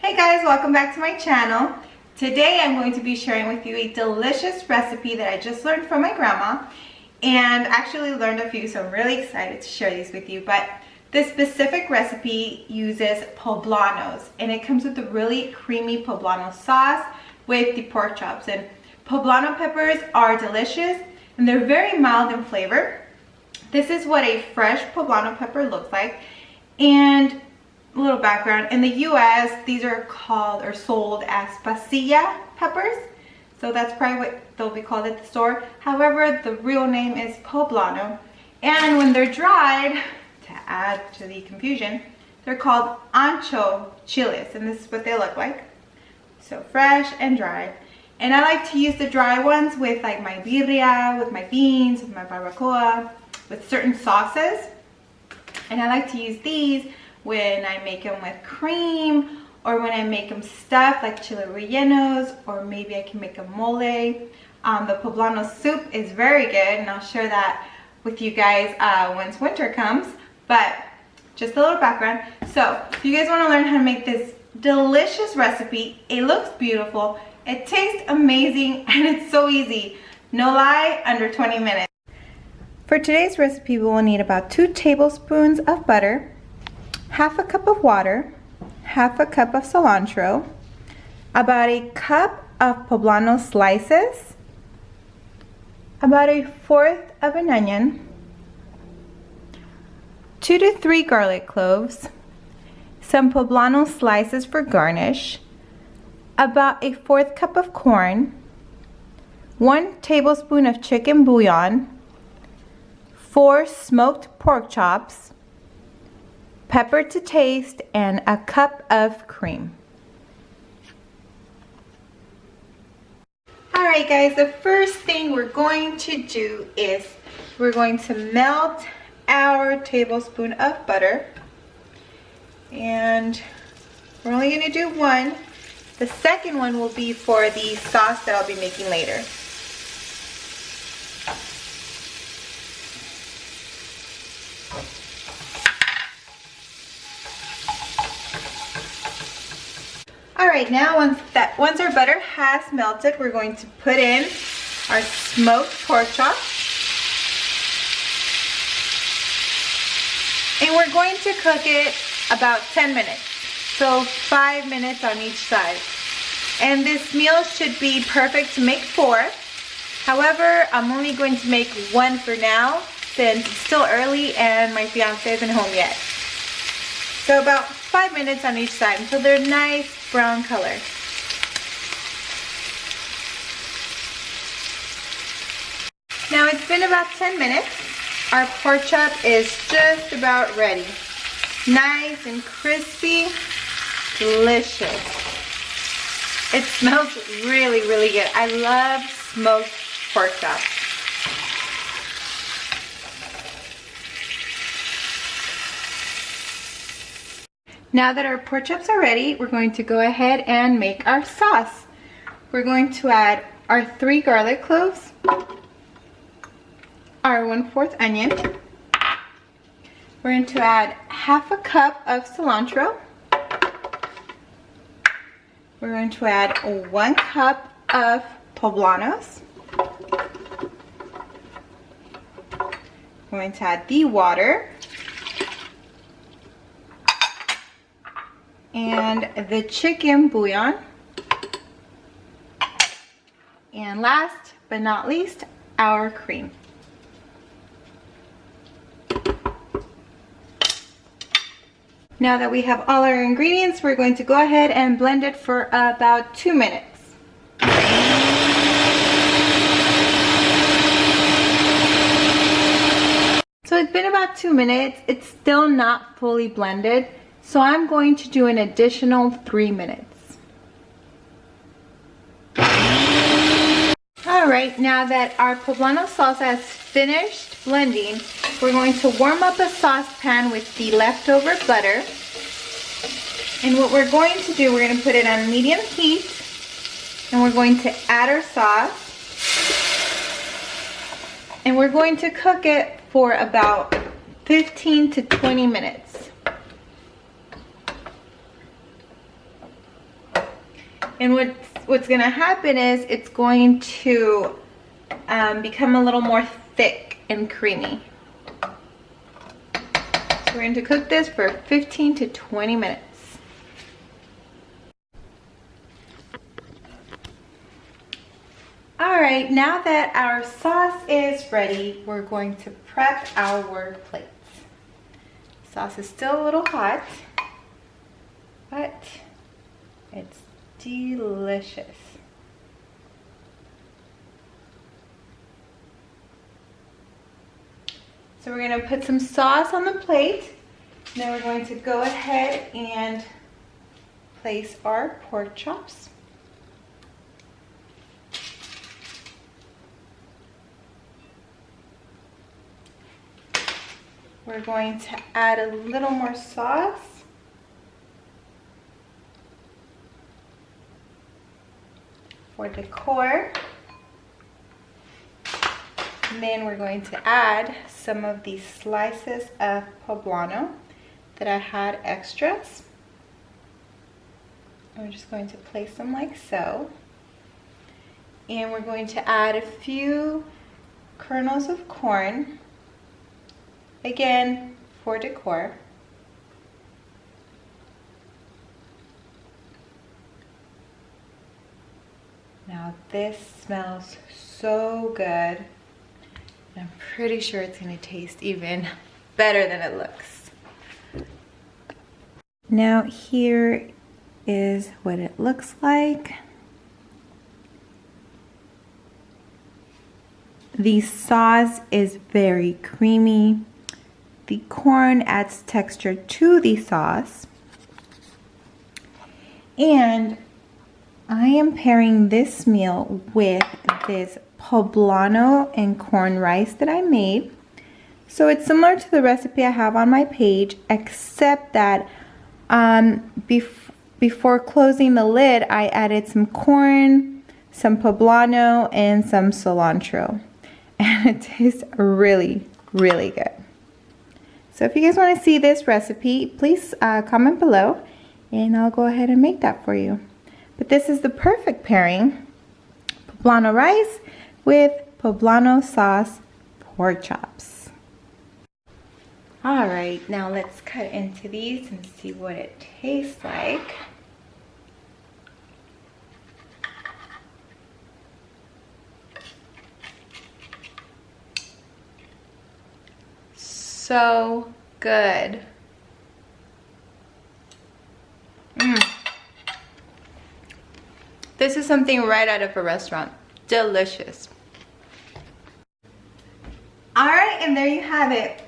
Hey guys, welcome back to my channel. Today I'm going to be sharing with you a delicious recipe that I just learned from my grandma, and actually learned a few, so I'm really excited to share these with you. But this specific recipe uses poblanos, and it comes with a really creamy poblano sauce with the pork chops. And poblano peppers are delicious and they're very mild in flavor. This is what a fresh poblano pepper looks like. And a little background, in the US these are called or sold as pasilla peppers, so that's probably what they'll be called at the store. However, the real name is poblano, and when they're dried, to add to the confusion, they're called ancho chiles, and this is what they look like. So fresh and dry. And I like to use the dry ones with like my birria, with my beans, with my barbacoa, with certain sauces. And I like to use these when I make them with cream, or when I make them stuffed like chile rellenos, or maybe I can make a mole. The poblano soup is very good, and I'll share that with you guys once winter comes. But just a little background. So if you guys want to learn how to make this delicious recipe, it looks beautiful, it tastes amazing, and it's so easy. No lie, under 20 minutes. For today's recipe, we will need about 2 tablespoons of butter, half a cup of water, half a cup of cilantro, about a cup of poblano slices, about 1/4 of an onion, 2 to 3 garlic cloves, some poblano slices for garnish, about 1/4 cup of corn, 1 tablespoon of chicken bouillon, 4 smoked pork chops, pepper to taste, and a cup of cream. Alright guys, the first thing we're going to do is we're going to melt our tablespoon of butter, and we're only going to do 1. The second one will be for the sauce that I'll be making later. Alright, now once our butter has melted, we're going to put in our smoked pork chop. And we're going to cook it about 10 minutes. So 5 minutes on each side. And this meal should be perfect to make 4. However, I'm only going to make 1 for now, since it's still early and my fiance isn't home yet. So about 5 minutes on each side until they're nice brown color. Now it's been about 10 minutes. Our pork chop is just about ready. Nice and crispy, delicious. It smells really, really good. I love smoked pork chops. Now that our pork chops are ready, we're going to go ahead and make our sauce. We're going to add our 3 garlic cloves, our 1/4 onion. We're going to add half a cup of cilantro. We're going to add 1 cup of poblanos. We're going to add the water. And the chicken bouillon. And last but not least, our cream. Now that we have all our ingredients, we're going to go ahead and blend it for about 2 minutes. So it's been about 2 minutes. It's still not fully blended, so I'm going to do an additional 3 minutes. Alright, now that our poblano sauce has finished blending, we're going to warm up a saucepan with the leftover butter. And what we're going to do, we're going to put it on medium heat, and we're going to add our sauce. And we're going to cook it for about 15 to 20 minutes. And what's gonna happen is it's going to become a little more thick and creamy. So we're going to cook this for 15 to 20 minutes. Alright, now that our sauce is ready, we're going to prep our plates. Sauce is still a little hot, but it's delicious. So we're going to put some sauce on the plate. Then we're going to go ahead and place our pork chops. We're going to add a little more sauce. For decor. And then we're going to add some of these slices of poblano that I had extras. We're just going to place them like so. And we're going to add a few kernels of corn, again for decor. Now this smells so good. I'm pretty sure it's gonna taste even better than it looks. Now here is what it looks like. The sauce is very creamy. The corn adds texture to the sauce. And I am pairing this meal with this poblano and corn rice that I made. So it's similar to the recipe I have on my page, except that before closing the lid, I added some corn, some poblano, and some cilantro. And it tastes really, really good. So if you guys want to see this recipe, please comment below and I'll go ahead and make that for you. But this is the perfect pairing: poblano rice with poblano sauce pork chops. All right, now let's cut into these and see what it tastes like. So good. This is something right out of a restaurant. Delicious. All right, and there you have it.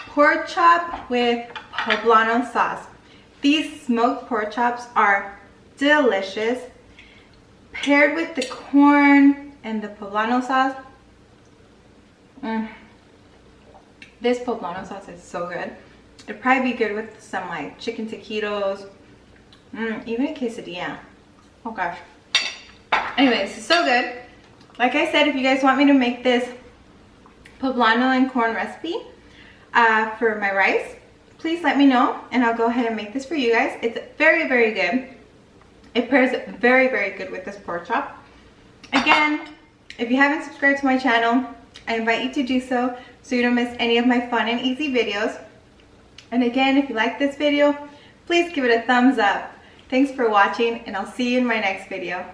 Pork chop with poblano sauce. These smoked pork chops are delicious. Paired with the corn and the poblano sauce. This poblano sauce is so good. It'd probably be good with some like chicken taquitos, even a quesadilla. Oh gosh. Anyways, it's so good. Like I said, if you guys want me to make this poblano and corn recipe for my rice, please let me know and I'll go ahead and make this for you guys. It's very, very good. It pairs very, very good with this pork chop. Again, if you haven't subscribed to my channel, I invite you to do so you don't miss any of my fun and easy videos. And again, if you like this video, please give it a thumbs up. Thanks for watching and I'll see you in my next video.